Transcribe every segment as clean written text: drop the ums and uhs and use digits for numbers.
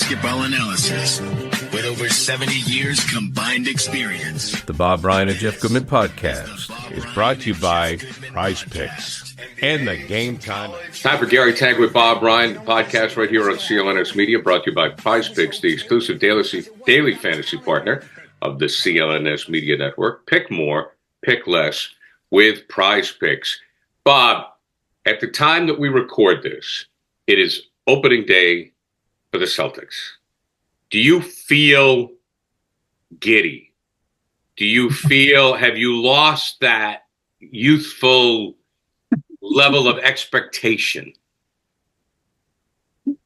basketball analysis with over 70 years combined experience. The Bob, Ryan, and Jeff Goodman podcast is brought to you by Prize Picks and the Game Time. Time for Gary Tanguay, Bob, Ryan, the podcast right here on CLNS Media, brought to you by Prize Picks, the exclusive daily fantasy partner of the CLNS Media Network. Pick more, pick less with Prize Picks. Bob, at the time that we record this, it is opening day for the Celtics. Do you feel giddy? Do you feel, have you lost that youthful level of expectation?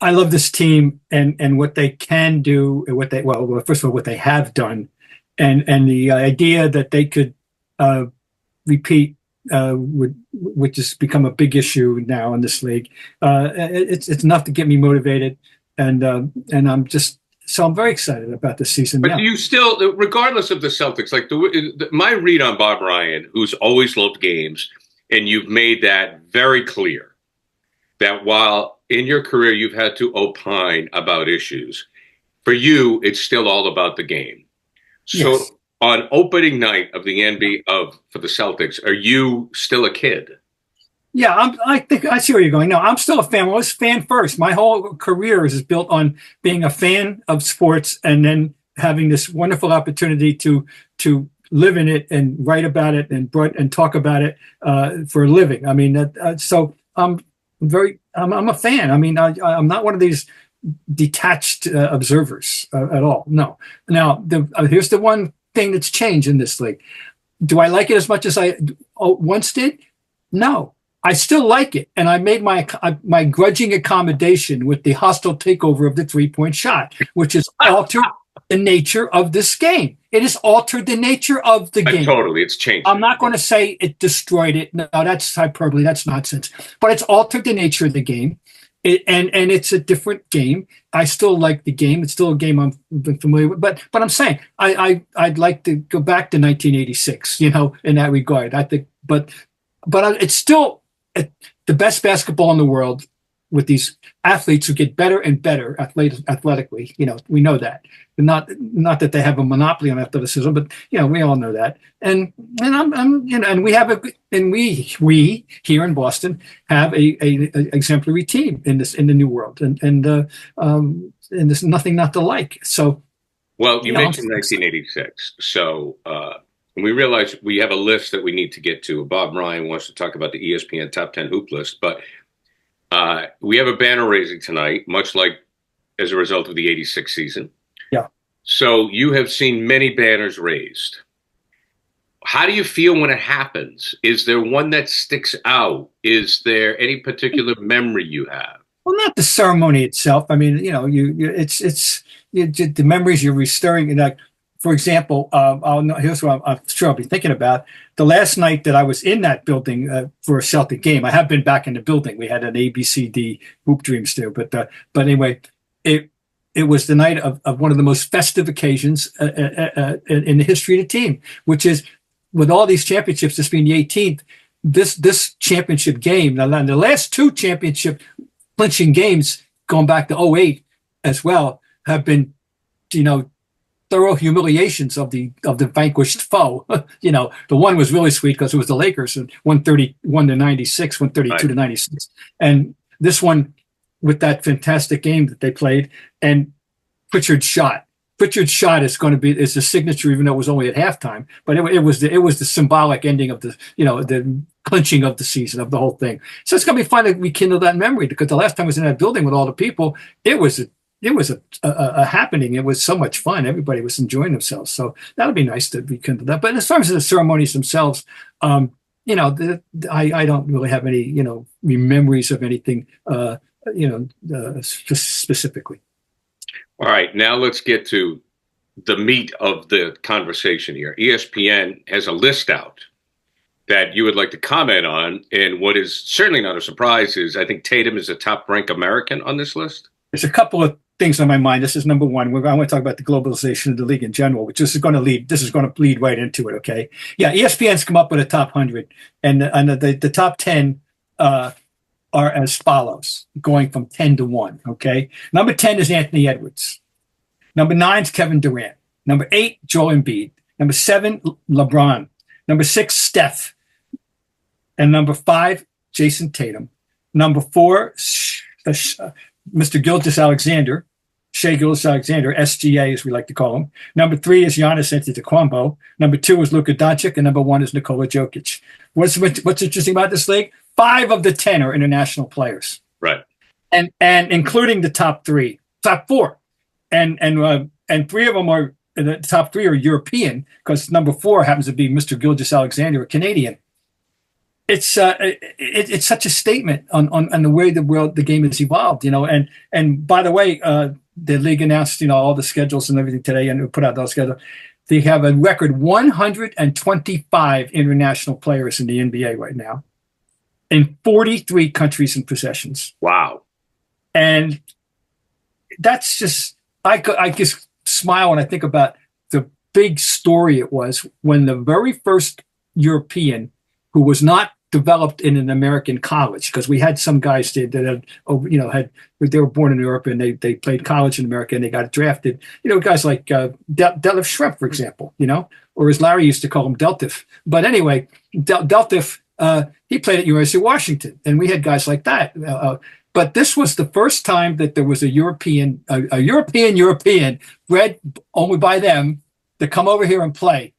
I love this team and what they can do, and first of all, what they have done, and the idea that they could repeat would just become a big issue now in this league. It's enough to get me motivated, and I'm very excited about this season. But now. do you still, regardless of the Celtics, like my read on Bob Ryan, who's always loved games, and you've made that very clear, that while in your career you've had to opine about issues, for you it's still all about the game. So yes. On opening night of the NBA for the Celtics, are you still a kid? Yeah, I think I see where you're going. No, I'm still a fan. I was fan first. My whole career is built on being a fan of sports and then having this wonderful opportunity to live in it and write about it and talk about it for a living. I mean, so I'm a fan. I mean, I'm not one of these detached observers at all. No. Now, here's the one thing that's changed in this league. Do I like it as much as I once did? No. I still like it, and I made my grudging accommodation with the hostile takeover of the three-point shot, which has altered the nature of this game. It has altered the nature of the game. Totally, it's changed. I'm not going to say it destroyed it. No, that's hyperbole. That's nonsense. But it's altered the nature of the game, and it's a different game. I still like the game. It's still a game I've been familiar with. But I'm saying I'd like to go back to 1986. In that regard. I think, but it's still the best basketball in the world with these athletes who get better and better athletically. We know that. Not that they have a monopoly on athleticism, but we all know that. And we here in Boston have a exemplary team in the new world, and there's nothing not to like. So, well, you mentioned 1986, so. And we realize we have a list that we need to get to. Bob Ryan wants to talk about the ESPN Top 10 Hoop list, but we have a banner raising tonight, much like as a result of the 86 season. Yeah. So you have seen many banners raised. How do you feel when it happens? Is there one that sticks out? Is there any particular memory you have? Well, not the ceremony itself. I mean, it's the memories you're restoring. Like, for example, here's what I'm sure I'll be thinking about. The last night that I was in that building for a Celtic game, I have been back in the building. We had an ABCD Hoop Dreams there, but anyway, it was the night of one of the most festive occasions in the history of the team, which is with all these championships, this being the 18th. This championship game, now the last two championship clinching games, going back to 2008 as well, have been, thorough humiliations of the vanquished foe. The one was really sweet because it was the Lakers, and 131 to 96, 132 to 96. And this one with that fantastic game that they played, and Pritchard's shot is the signature, even though it was only at halftime. But it was the symbolic ending of the clinching of the season, of the whole thing. So it's going to be fun to rekindle that memory, because the last time I was in that building with all the people, it was a happening. It was so much fun. Everybody was enjoying themselves. So that'll be nice to rekindle that. But as far as the ceremonies themselves, I don't really have any, memories of anything, specifically. All right, now let's get to the meat of the conversation here. ESPN has a list out that you would like to comment on, and what is certainly not a surprise is I think Tatum is a top-ranked American on this list. There's a couple of things on my mind. This is number one. I want to talk about the globalization of the league in general, which this is going to lead right into it. Okay. Yeah. ESPN's come up with a top 100, and the top 10 are as follows, going from 10 to 1, okay? Number 10 is Anthony Edwards. Number 9 is Kevin Durant. Number 8, Joel Embiid. Number 7, LeBron. Number 6, Steph. And number 5, Jayson Tatum. Number 4, Mr. Gilgeous-Alexander, Shai Gilgeous-Alexander, SGA as we like to call him. Number 3 is Giannis Antetokounmpo. Number 2 is Luka Doncic, and number 1 is Nikola Jokic. What's interesting about this league? 5 of the 10 are international players, Right. and including the top 4, and 3 of them are the top 3 are European because number 4 happens to be Mr. Gilgeous-Alexander, a Canadian. It's such a statement on the way the game has evolved, And by the way, the league announced all the schedules and everything today, and put out those schedules. They have a record 125 international players in the NBA right now, in 43 countries and possessions. Wow. And that's just I just smile when I think about the big story it was when the very first European who was not developed in an American college, because we had some guys that they were born in Europe and they played college in America and they got drafted. Guys like Detlef Schrempf, for example, or as Larry used to call him, Deltif. But anyway, Deltif, he played at University of Washington, and we had guys like that. But this was the first time that there was a European bred only by them to come over here and play.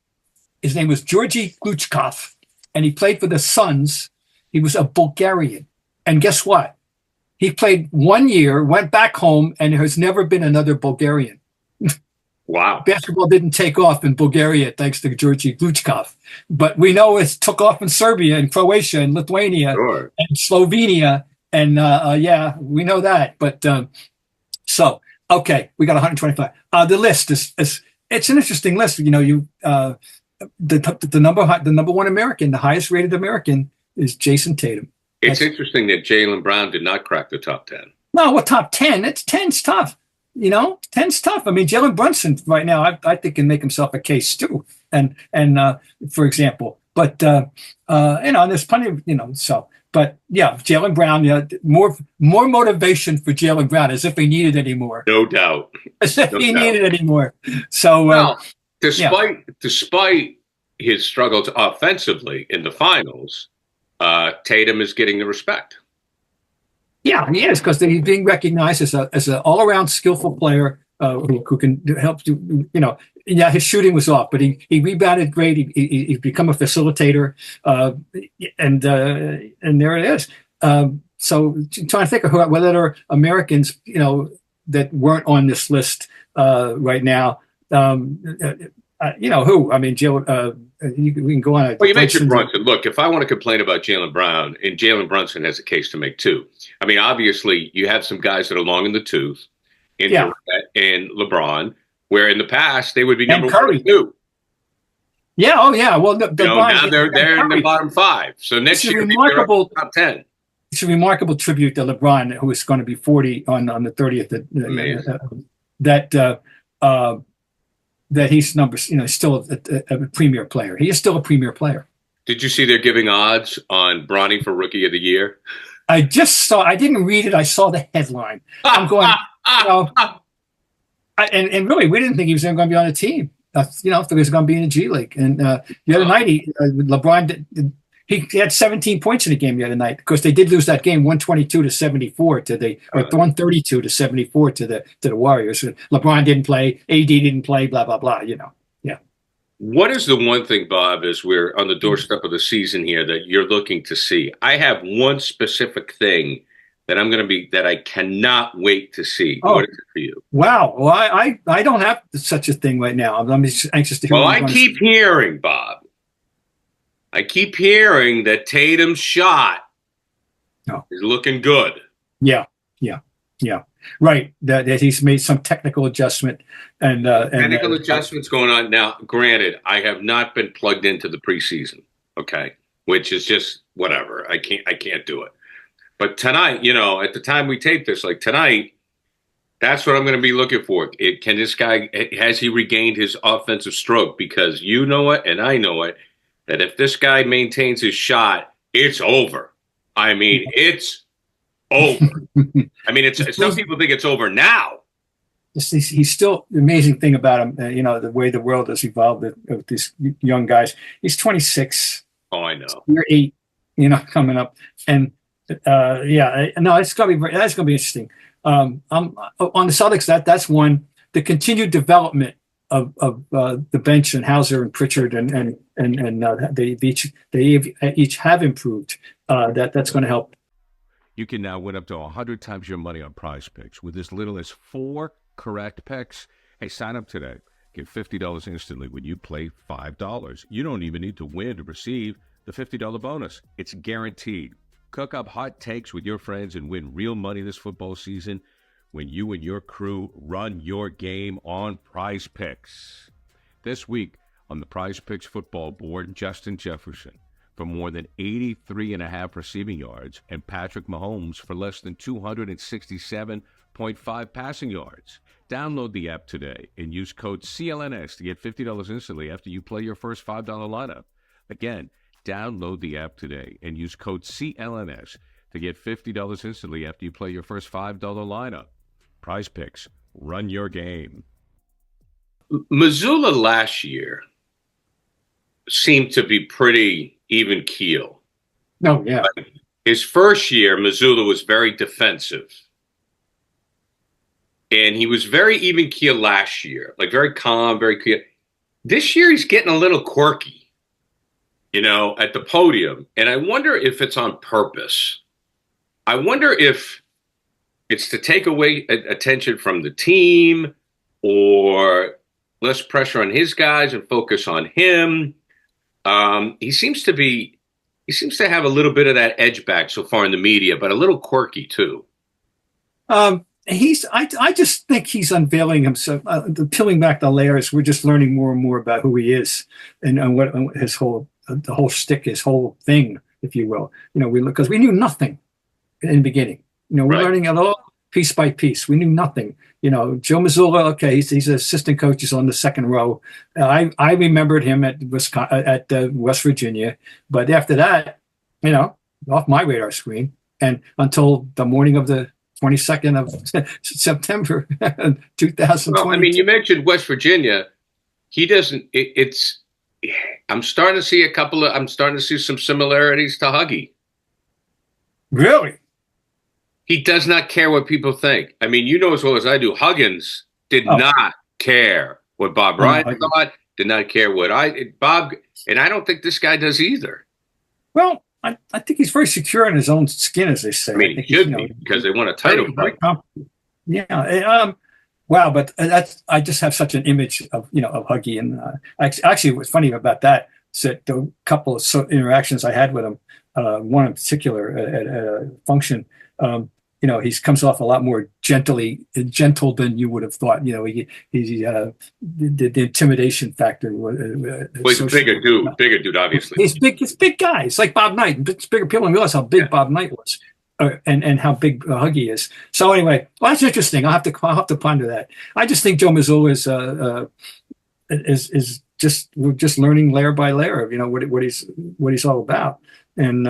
His name was Georgi Gluchkov. And he played for the Suns. He was a Bulgarian. And guess what? He played 1 year, went back home, and there has never been another Bulgarian. Wow. Basketball didn't take off in Bulgaria thanks to Georgi Gluchkov. But we know it took off in Serbia and Croatia and Lithuania and Slovenia. And we know that. But okay, we got 125. The list is it's an interesting list. The number one American, the highest rated American, is Jayson Tatum. It's interesting that Jaylen Brown did not crack the top 10. No, what top 10? It's 10's tough. 10's tough. I mean, Jalen Brunson right now, I think can make himself a case too. And for example, but there's plenty of so. But yeah, Jaylen Brown, more motivation for Jaylen Brown, as if he needed any more. No doubt. As if he needed any more. So. Despite his struggles offensively in the finals, Tatum is getting the respect. Yeah, he is, because he's being recognized as an all-around skillful player who can help do. Yeah, his shooting was off, but he rebounded great. He's become a facilitator, and there it is. So trying to think of whether there are Americans, that weren't on this list right now. Who? I mean, we can go on. Well, you mentioned Brunson. Look, if I want to complain about Jaylen Brown, and Jalen Brunson has a case to make too. I mean, obviously, you have some guys that are long in the tooth, in LeBron, where in the past they would be number 1 and 2. Yeah, oh yeah. Well, now they're in the bottom 5. So next year, they're up top 10. It's a remarkable tribute to LeBron, who is going to be 40 on the 30th. That he's still a premier player. He is still a premier player. Did you see they're giving odds on Bronny for Rookie of the Year? I just saw. I didn't read it. I saw the headline. I'm going. And really, we didn't think he was going to be on the team. If he was going to be in the G League. And the other night, LeBron he had 17 points in the game the other night, because they did lose that game 122-74 or 132-74 to the Warriors. LeBron didn't play, AD didn't play, blah blah blah. Yeah. What is the one thing, Bob, as we're on the doorstep of the season here, that you're looking to see? I have one specific thing that I cannot wait to see. Oh, what is it for you? Wow. Well, I don't have such a thing right now. I'm just anxious to hear. Well, I keep hearing, Bob. I keep hearing that Tatum's shot is looking good. Yeah. Right. That he's made some technical adjustment and technical adjustments going on now. Granted, I have not been plugged into the preseason. Okay, which is just whatever. I can't do it. But tonight, at the time we tape this, like tonight, that's what I'm going to be looking for. Can this guy, has he regained his offensive stroke? Because you know it, and I know it, that if this guy maintains his shot, it's over. I mean, it's over. I mean, some people think it's over now. He's still the amazing thing about him. The way the world has evolved with these young guys. He's 26. Oh, I know. You're 8. Coming up, and it's gonna be interesting. On the Celtics, that's one. The continued development of the bench and Hauser and Pritchard and they each have improved. That's going to help. You can now win up to 100 times your money on Prize Picks with as little as 4 correct picks. Hey, sign up today. Get $50 instantly when you play $5. You don't even need to win to receive the $50 bonus. It's guaranteed. Cook up hot takes with your friends and win real money this football season when you and your crew run your game on Prize Picks. This week on the Prize Picks football board, Justin Jefferson for more than 83.5 receiving yards and Patrick Mahomes for less than 267.5 passing yards. Download the app today and use code CLNS to get $50 instantly after you play your first $5 lineup. Again, download the app today and use code CLNS to get $50 instantly after you play your first $5 lineup. Prize Picks, run your game. Missoula last year seemed to be pretty even keel. No, yeah. But his first year, Missoula was very defensive. And he was very even keel last year, like very calm, very clear. This year, he's getting a little quirky, at the podium. And I wonder if it's on purpose. I wonder if it's to take away attention from the team or less pressure on his guys and focus on him. He seems to have a little bit of that edge back so far in the media, but a little quirky too. I just think he's unveiling himself, peeling back the layers. We're just learning more and more about who he is and what his whole shtick, his whole thing, if you will. Because we knew nothing in the beginning. We're learning it all piece by piece. We knew nothing. Joe Missoula, okay, he's an assistant coach. He's on the second row. I remembered him at West Virginia, but after that, off my radar screen. And until the morning of the 22nd of September, 2020. Well, I mean, you mentioned West Virginia. He doesn't. I'm starting to see some similarities to Huggy. Really? He does not care what people think. I mean, as well as I do, Huggins did not care what Bob Ryan thought, did not care what Bob, and I don't think this guy does either. Well, I think he's very secure in his own skin, as they say. I mean, he should be, because they won a title. Yeah. Wow, but I just have such an image of Huggy, and actually, what's funny about that is that the couple of interactions I had with him, one in particular at a function. He comes off a lot more gentle than you would have thought. The intimidation factor. He's a bigger dude, obviously. He's big guy. It's like Bob Knight. It's bigger. People don't realize how big Bob Knight was, and how big Huggy is. So anyway, that's interesting. I'll have to ponder that. I just think Joe Missoula is just learning layer by layer of what he's all about. And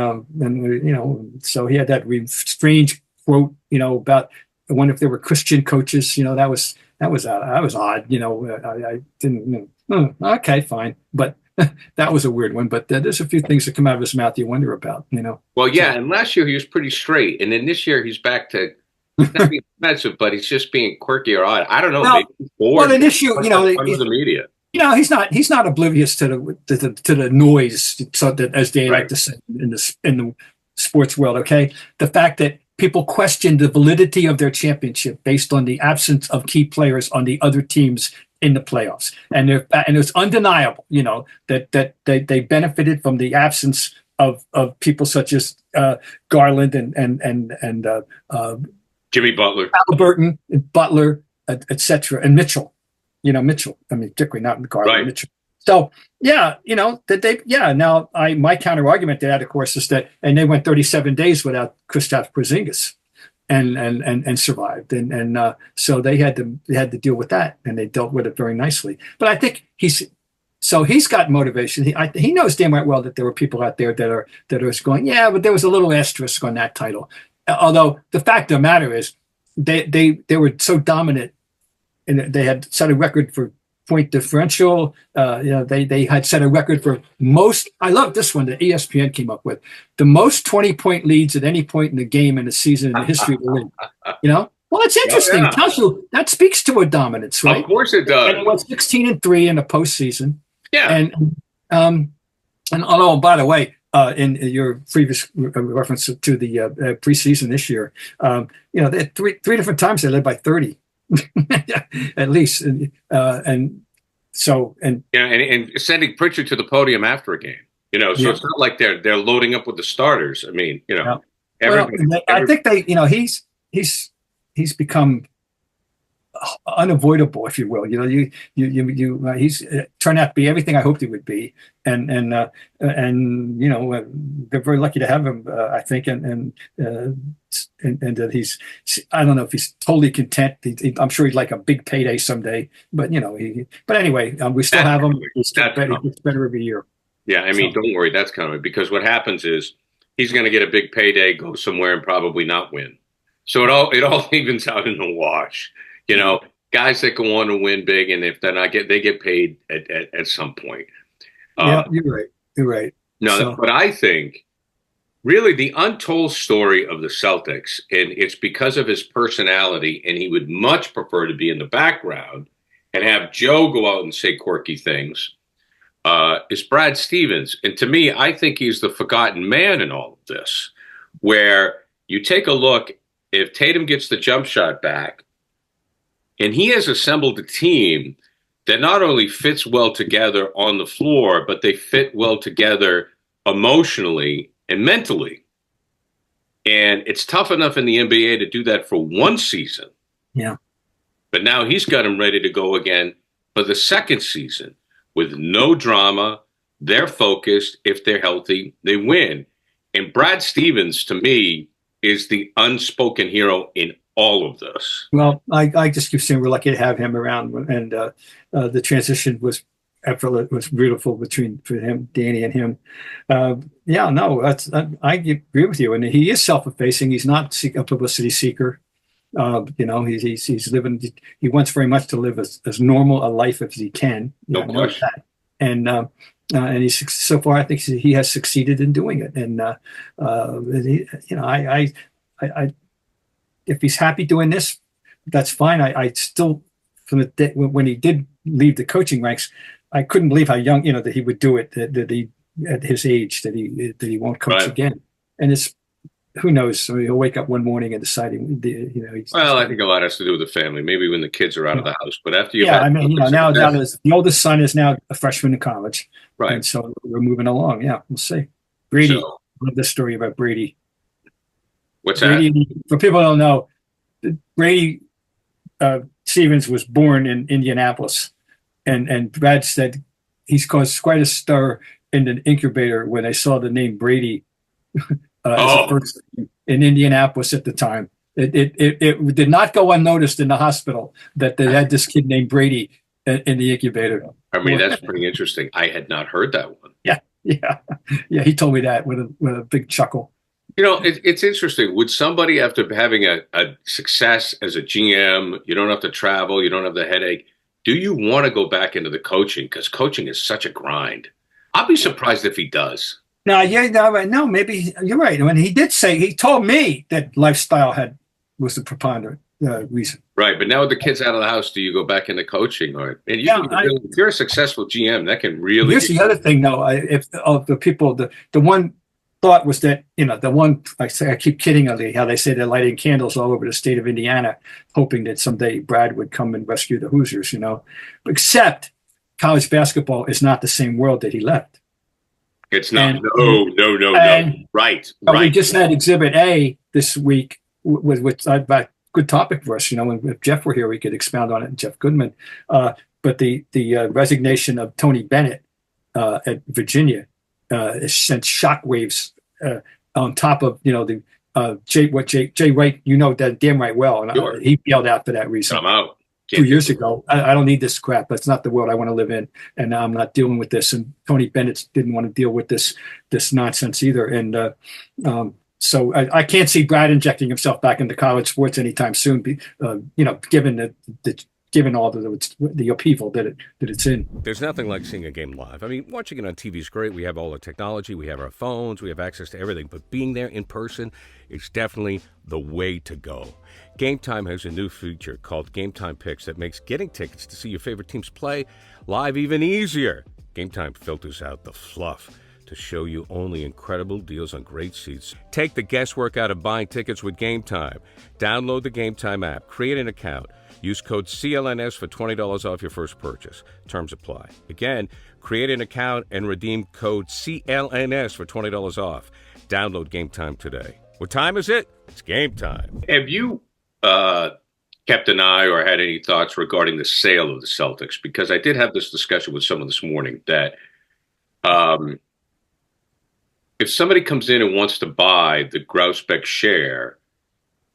so he had that strange quote, about I wonder if there were Christian coaches. That was odd. I didn't. Okay, fine, but that was a weird one. But there's a few things that come out of his mouth you wonder about. Well, yeah, and last year he was pretty straight, and then this year he's back to not being offensive, but he's just being quirky or odd. I don't know. Maybe bored. Well, an issue, the media. He's not oblivious to the noise, so that, as they like to say in the sports world. Okay, the fact that people question the validity of their championship based on the absence of key players on the other teams in the playoffs, and it's undeniable, that they benefited from the absence of people such as Garland and Jimmy Butler, Halliburton, and Butler, etc., and Mitchell. Mitchell. I mean, particularly not Garland, right. Mitchell. So, now my counter argument to that, of course, is that, and they went 37 days without Kristaps Porzingis, and survived, and so they had to deal with that, and they dealt with it very nicely. But I think he's got motivation. He knows damn right well that there were people out there that are going, yeah, but there was a little asterisk on that title. Although the fact of the matter is, they were so dominant, and they had set a record for point differential. They had set a record for most. I love this one that ESPN came up with: the most 20-point leads at any point in the game in the season in the history of the league. Well, it's interesting. Yeah. It tells you that speaks to a dominance, right? Of course it does. And it was 16-3 in the postseason. Yeah. And although, by the way, in your previous reference to the preseason this year, they had three different times they led by 30, at least, and sending Pritchard to the podium after a game. So it's not like they're loading up with the starters. I mean, I think he's become unavoidable, if you will. He's turned out to be everything I hoped he would be, and they're very lucky to have him. I think, and that he's. I don't know if he's totally content. I'm sure he'd like a big payday someday, but But anyway, we still have him. He's better every year. Yeah, I mean, don't worry, that's coming, because what happens is he's going to get a big payday, go somewhere, and probably not win. So it all evens out in the wash. Guys that go on to win big, and if they're not they get paid at some point. Yeah, you're right. No, but I think really the untold story of the Celtics, and it's because of his personality, and he would much prefer to be in the background and have Joe go out and say quirky things, is Brad Stevens. And to me, I think he's the forgotten man in all of this, where you take a look, if Tatum gets the jump shot back, and he has assembled a team that not only fits well together on the floor, but they fit well together emotionally and mentally. And it's tough enough in the NBA to do that for one season. Yeah. But now he's got them ready to go again for the second season with no drama. They're focused. If they're healthy, they win. And Brad Stevens, to me, is the unspoken hero in all of this. Well, I just keep saying we're lucky to have him around, and the transition was beautiful for him, Danny, and him. I agree with you, and he is self-effacing. He's not a publicity seeker. He's living. He wants very much to live as normal a life as he can. No question. And he's so far, I think he has succeeded in doing it. And if he's happy doing this, that's fine. I still, from the day when he did leave the coaching ranks, I couldn't believe how young, that he would do it. That he, at his age, that he won't coach again. And it's, who knows? I mean, he'll wake up one morning and decide, I think a lot has to do with the family. Maybe when the kids are out of the house. But after you, now the oldest son is now a freshman in college, right? And so we're moving along. Yeah, we'll see. Brady, I love this story about Brady. What's Brady, that? For people who don't know, Brady Stevens was born in Indianapolis, and Brad said he's caused quite a stir in the incubator when they saw the name Brady as a first in Indianapolis at the time. It did not go unnoticed in the hospital that they had this kid named Brady in the incubator. I mean, that's pretty interesting. I had not heard that one. Yeah. He told me that with a big chuckle. It's interesting. Would somebody, after having a success as a GM, you don't have to travel, you don't have the headache, do you want to go back into the coaching? Because coaching is such a grind. I'll be surprised if he does. No, maybe you're right. When he told me that lifestyle was the preponderant reason. Right, but now with the kids out of the house, do you go back into coaching? If you're a successful GM, that can really. Here's the other thing, though. If of the people, the one thought was that the one I keep kidding how they say they're lighting candles all over the state of Indiana, hoping that someday Brad would come and rescue the Hoosiers. Except college basketball is not the same world that he left. It's not. No. Right. We just had Exhibit A this week with a good topic for us. If Jeff were here, we could expound on it. Jeff Goodman. But the resignation of Tony Bennett at Virginia sent shockwaves on top of Jay Wright. That damn right well, and sure. He yelled out for that reason. I'm out. 2 years ago, I don't need this crap. That's not the world I want to live in, and I'm not dealing with this. And Tony Bennett didn't want to deal with this nonsense either. And So I can't see Brad injecting himself back into college sports anytime soon. Given all the upheaval that it's in. There's nothing like seeing a game live. I mean, watching it on TV is great. We have all the technology. We have our phones. We have access to everything. But being there in person is definitely the way to go. Game Time has a new feature called Game Time Picks that makes getting tickets to see your favorite teams play live even easier. Game Time filters out the fluff to show you only incredible deals on great seats. Take the guesswork out of buying tickets with Game Time. Download the Game Time app. Create an account. Use code CLNS for $20 off your first purchase. Terms apply. Again, create an account and redeem code CLNS for $20 off. Download Game Time today. What time is it? It's game time. Have you kept an eye or had any thoughts regarding the sale of the Celtics? Because I did have this discussion with someone this morning that if somebody comes in and wants to buy the Grousbeck share,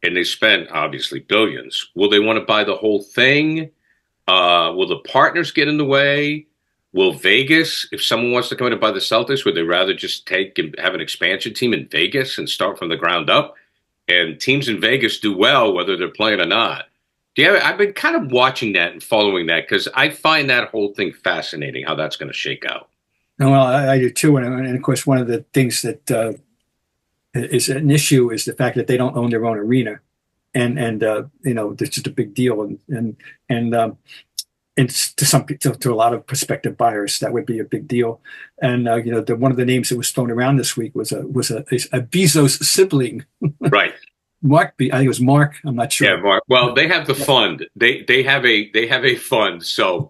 and they spend, obviously, billions, will they want to buy the whole thing? Will the partners get in the way? Will Vegas, if someone wants to come in and buy the Celtics, would they rather just take and have an expansion team in Vegas and start from the ground up? And teams in Vegas do well, whether they're playing or not. I've been kind of watching that and following that because I find that whole thing fascinating, how that's going to shake out. Well, I do too. And of course, one of the things that is an issue is the fact that they don't own their own arena, and it's just a big deal, and to a lot of prospective buyers that would be a big deal. And one of the names that was thrown around this week was a Bezos sibling, right? Mark, I think it was Mark. I'm not sure. Yeah, Mark. Well, they have the fund. They have a fund. So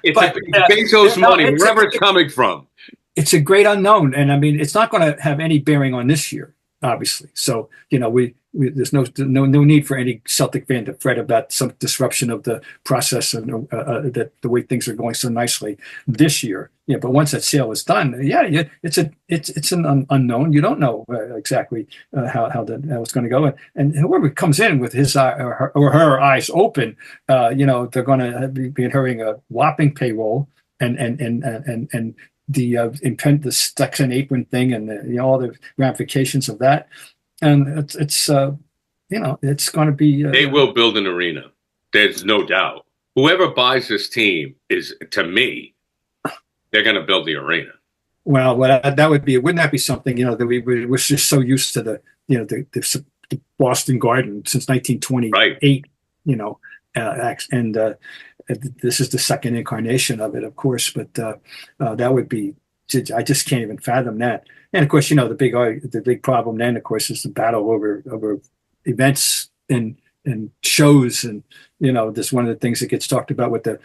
it's Bezos money, wherever it's coming from. It's a great unknown, and I mean, it's not going to have any bearing on this year, obviously. So, there's no need for any Celtic fan to fret about some disruption of the process and that the way things are going so nicely this year. Yeah, but once that sale is done, it's an unknown. You don't know exactly how it's going to go, and whoever comes in with his or her eyes open, they're going to be incurring a whopping payroll and the stacks and apron thing and all the ramifications of that, and it's going to be. They will build an arena. There's no doubt. Whoever buys this team is, to me, they're going to build the arena. Well, that would be. Wouldn't that be something? That we're just so used to the Boston Garden since 1928. Right. And this is the second incarnation of it, of course, but that would be, I just can't even fathom that. And of course, the big problem then, of course, is the battle over events and shows. And, this one of the things that gets talked about with the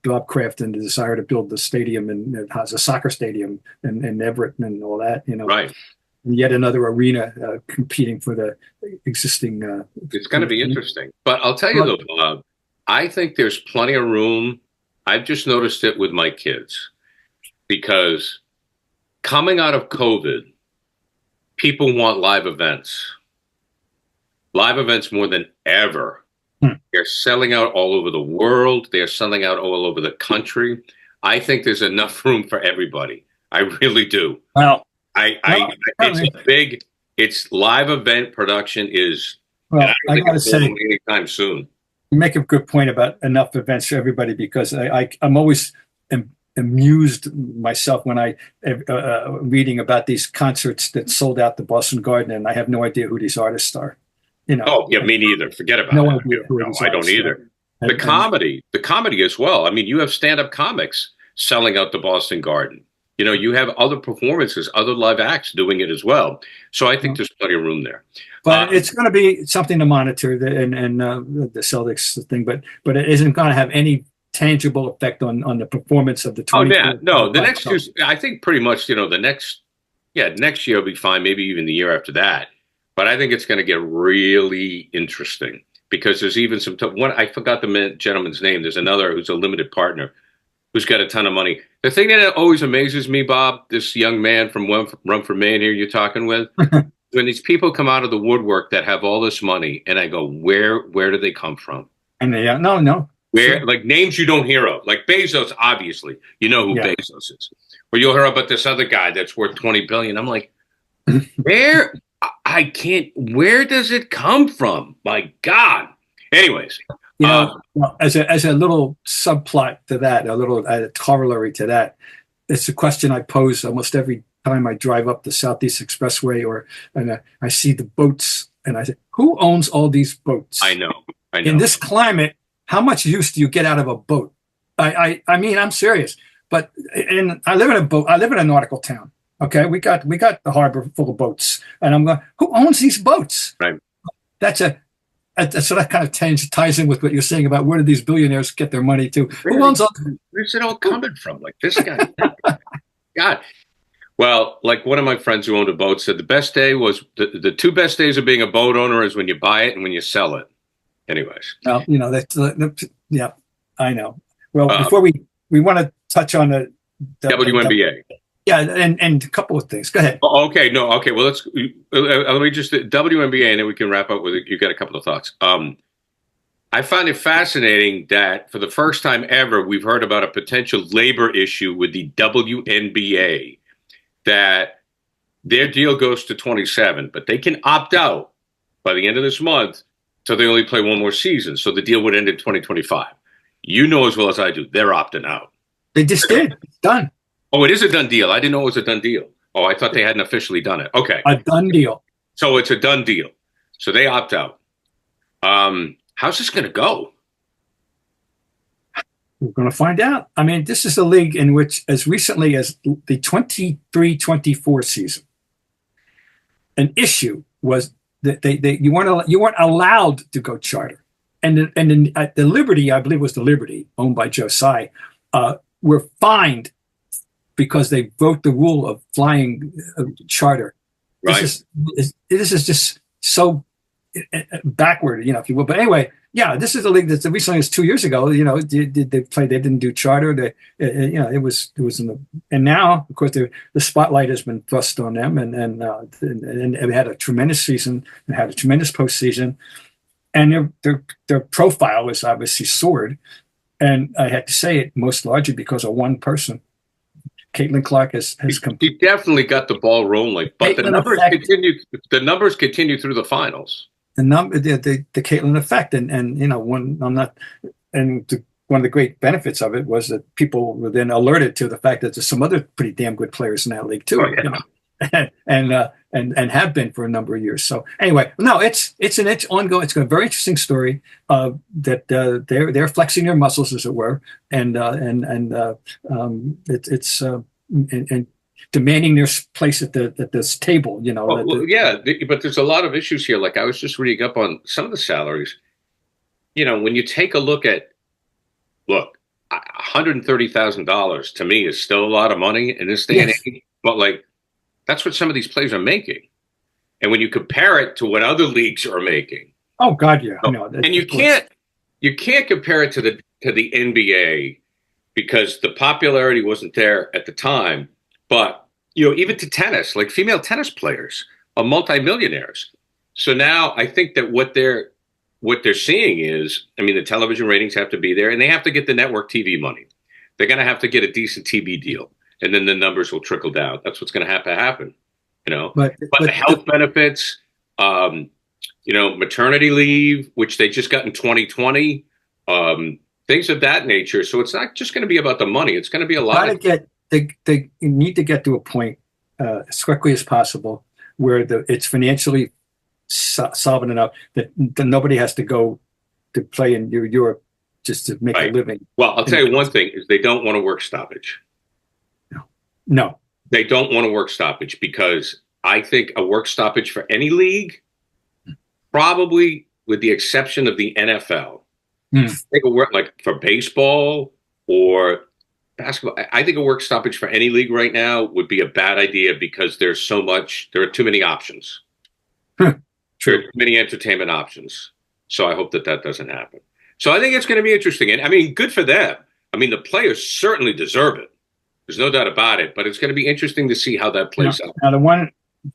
Bob Kraft and the desire to build the stadium and it has a soccer stadium in Everett and all that, Right. And yet another arena competing for the existing. It's going to be interesting. But I'll tell you though, Bob, I think there's plenty of room. I've just noticed it with my kids because coming out of COVID, people want live events. Live events more than ever. They're selling out all over the world. They're selling out all over the country. I think there's enough room for everybody. I really do. Well, it's live event production is. Well, I got to say, anytime soon. You make a good point about enough events for everybody because I'm always amused myself when I reading about these concerts that sold out the Boston Garden and I have no idea who these artists are. Oh yeah, me neither. Forget about no it. Idea who no, I don't either. The comedy as well. I mean, you have stand-up comics selling out the Boston Garden. You have other performances, other live acts doing it as well. So I think there's plenty of room there. But it's going to be something to monitor and the Celtics thing, but it isn't going to have any tangible effect on the performance of the 20. Oh yeah, no. The next year, I think pretty much next year will be fine. Maybe even the year after that. But I think it's going to get really interesting because there's even I forgot the gentleman's name. There's another who's a limited partner who's got a ton of money. The thing that always amazes me, Bob, this young man from Rumford, Maine here you're talking with, when these people come out of the woodwork that have all this money, and I go, where do they come from? And no. Where, like names you don't hear of, like Bezos, obviously, you know who Bezos is. Or you'll hear about this other guy that's worth $20 billion. I'm like, Where where does it come from? My God. Anyways, well, as a little subplot to that, a little corollary to that, it's a question I pose almost every time I drive up the Southeast Expressway and I see the boats, and I say, who owns all these boats? I know. In this climate, how much use do you get out of a boat? I mean, I'm serious. But I live in a boat. I live in a nautical town. Okay, we got the harbor full of boats, and I'm going, who owns these boats? Right. So that kind of ties in with what you're saying about where do these billionaires get their money to? Really? Who owns all? Where's it all coming from? Like this guy. God. Well, like one of my friends who owned a boat said the best day was the two best days of being a boat owner is when you buy it and when you sell it. Anyways. Well, yeah, I know. Well, before we want to touch on the WNBA. Yeah, and a couple of things. Go ahead. Okay, no, okay. Well, let me just WNBA, and then we can wrap up with it. You got a couple of thoughts. I find it fascinating that for the first time ever, we've heard about a potential labor issue with the WNBA, that their deal goes to 27, but they can opt out by the end of this month, so they only play one more season. So the deal would end in 2025. You know as well as I do, they're opting out. They just did. It's done. Oh, it is a done deal. I didn't know it was a done deal. Oh, I thought they hadn't officially done it. Okay. A done deal. So it's a done deal. So they opt out. How's this going to go? We're going to find out. I mean, this is a league in which, as recently as the 23-24 season, an issue was that you weren't allowed to go charter, and the Liberty, I believe it was the Liberty, owned by Joe Tsai, were fined because they broke the rule of flying charter. Right. This is just so backward, if you will. But anyway, yeah, this is a league that's recently as 2 years ago. They didn't do charter. It was and now, of course, the spotlight has been thrust on them, and they had a tremendous season, and had a tremendous postseason, and their profile was obviously soared. And I had to say it most largely because of one person. Caitlin Clark has come. He definitely got the ball rolling, but the numbers continue through the finals. The Caitlin effect, and one of the great benefits of it was that people were then alerted to the fact that there's some other pretty damn good players in that league too. Oh, yeah. And have been for a number of years. So anyway, no, it's ongoing. It's a very interesting story that they're flexing their muscles, as it were, and demanding their place at this table. But there's a lot of issues here. Like I was just reading up on some of the salaries. When you take a look, $130,000 to me is still a lot of money in this day and age. But that's what some of these players are making. And when you compare it to what other leagues are making. Oh God, yeah. And you can't compare it to the NBA because the popularity wasn't there at the time. But, even to tennis, like female tennis players are multimillionaires. So now I think that what they're seeing is, the television ratings have to be there, and they have to get the network TV money. They're going to have to get a decent TV deal. And then the numbers will trickle down. That's what's going to have to happen, But the health benefits, maternity leave, which they just got in 2020, things of that nature. So it's not just going to be about the money. It's going to be a lot. They need to get to a point as quickly as possible where it's financially solvent enough that nobody has to go to play in Europe just to make a living. Well, I'll tell you one thing is they don't want to work stoppage. No, they don't want to work stoppage because I think a work stoppage for any league, probably with the exception of the NFL, I think a work like for baseball or basketball. I think a work stoppage for any league right now would be a bad idea because there are too many options. True. There are too many entertainment options. So I hope that doesn't happen. So I think it's going to be interesting. And good for them. The players certainly deserve it. There's no doubt about it, but it's going to be interesting to see how that plays out. Now, the one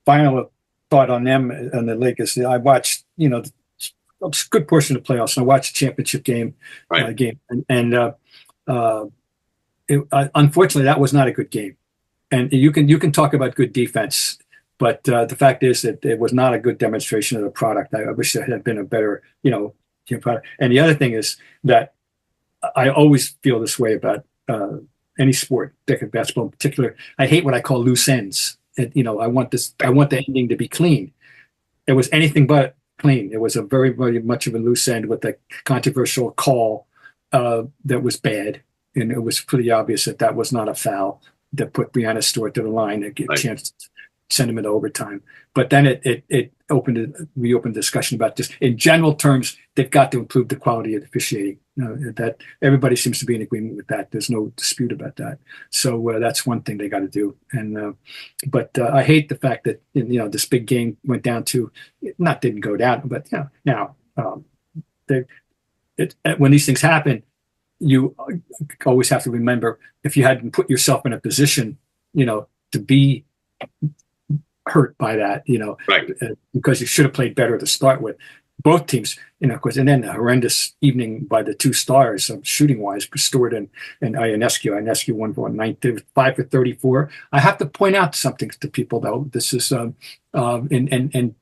final thought on them and the league is that I watched, a good portion of the playoffs, and I watched the championship game. Unfortunately, that was not a good game. And you can talk about good defense, But the fact is that it was not a good demonstration of the product. I wish there had been a better, product. And the other thing is that I always feel this way about any sport, basketball in particular. I hate what I call loose ends. I want the ending to be clean. It was anything but clean. It was a very, very much of a loose end with a controversial call that was bad. And it was pretty obvious that was not a foul that put Breanna Stewart to the line and get a chance to send him into overtime. But then it reopened discussion about just in general terms, they've got to improve the quality of the officiating. That everybody seems to be in agreement with that. There's no dispute about that. So that's one thing they got to do. And but I hate the fact that this big game went down to didn't go down, but now when these things happen, you always have to remember if you hadn't put yourself in a position, to be hurt by that, right. Because you should have played better to start with. Both teams, of course, and then the horrendous evening by the two stars, shooting wise, Stewart and Ionescu. Ionescu won 5 for 34. I have to point out something to people, though. This is in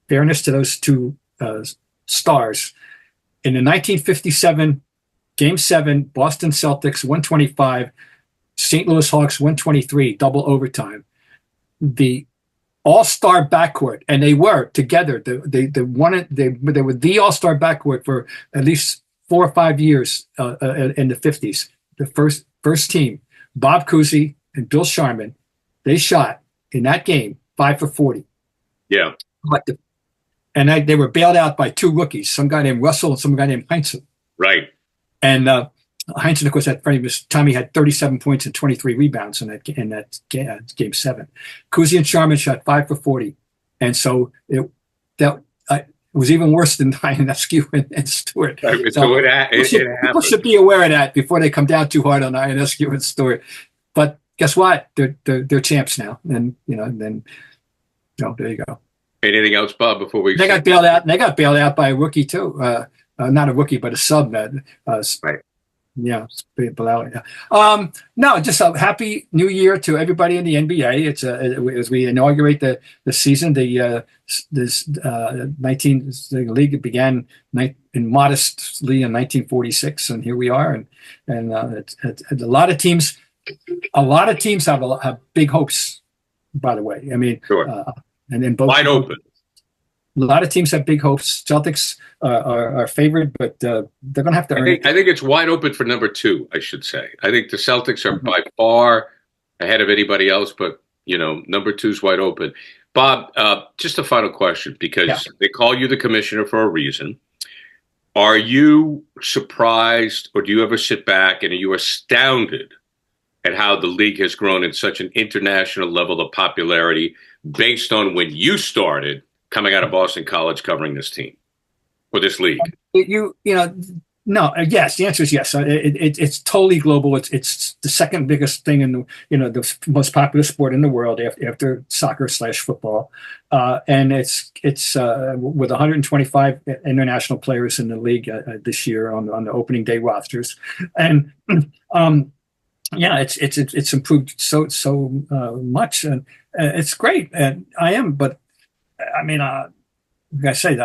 fairness to those two stars. In the 1957 Game 7, Boston Celtics 125, St. Louis Hawks 123, double overtime. The all-star backcourt, and they were together. They were the all-star backcourt for at least 4 or 5 years in the 50s. The first team, Bob Cousy and Bill Sharman, they shot in that game 5 for 40. Yeah, and they were bailed out by two rookies, some guy named Russell and some guy named Heinsohn. Right. And Heinsohn, of course, Tommy had 37 points and 23 rebounds in that game 7. Cousy and Sharman shot 5 for 40, and so it was even worse than Ionescu and Stewart. People should be aware of that before they come down too hard on Ionescu and Stewart. But guess what? They're champs now, and there you go. Anything else, Bob? Before we got bailed out, and they got bailed out by a rookie too. Not a rookie, but a sub. Right. Yeah, no, just a happy new year to everybody in the NBA. It's as we inaugurate the season. The league began modestly in 1946, and here we are. And a lot of teams have big hopes. By the way, I mean, sure. And then both wide open. A lot of teams have big hopes. Celtics are favored, but they're going to have to earn it. I think it's wide open for number 2, I should say. I think the Celtics are by far ahead of anybody else, but, number 2 is wide open. Bob, just a final question, because they call you the commissioner for a reason. Are you surprised, or do you ever sit back and are you astounded at how the league has grown in such an international level of popularity based on when you started coming out of Boston College covering this team or this league? No. Yes, the answer is yes. It's totally global. It's the second biggest thing in the most popular sport in the world after soccer / football, and it's with 125 international players in the league this year on the opening day rosters, and it's improved so much, and it's great. And but I mean, like I say,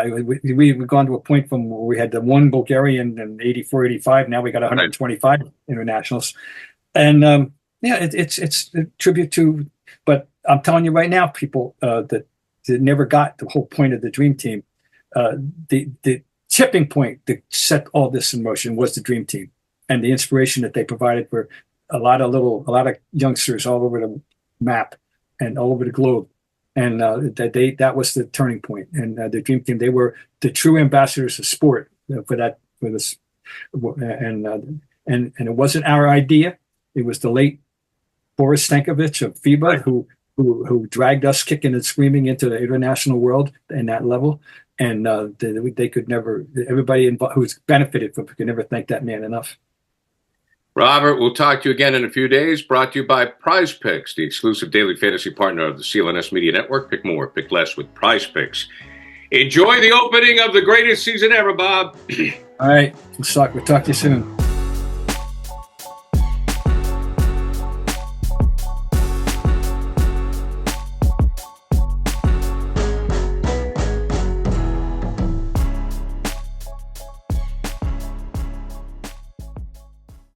we've gone to a point from where we had the one Bulgarian in 84, 85. Now we got 125 internationals. And it's a tribute to, but I'm telling you right now, people that never got the whole point of the Dream Team. The tipping point that set all this in motion was the Dream Team and the inspiration that they provided for a lot of youngsters all over the map and all over the globe. And that was the turning point. And the Dream Team, they were the true ambassadors of sport for this. And it wasn't our idea. It was the late Boris Stankovic of FIBA who dragged us kicking and screaming into the international world in that level. And they could never, everybody who's benefited from it could never thank that man enough. Robert, we'll talk to you again in a few days. Brought to you by Prize Picks, the exclusive daily fantasy partner of the CLNS Media Network. Pick more, pick less with Prize Picks. Enjoy the opening of the greatest season ever, Bob. All right. We'll talk to you soon.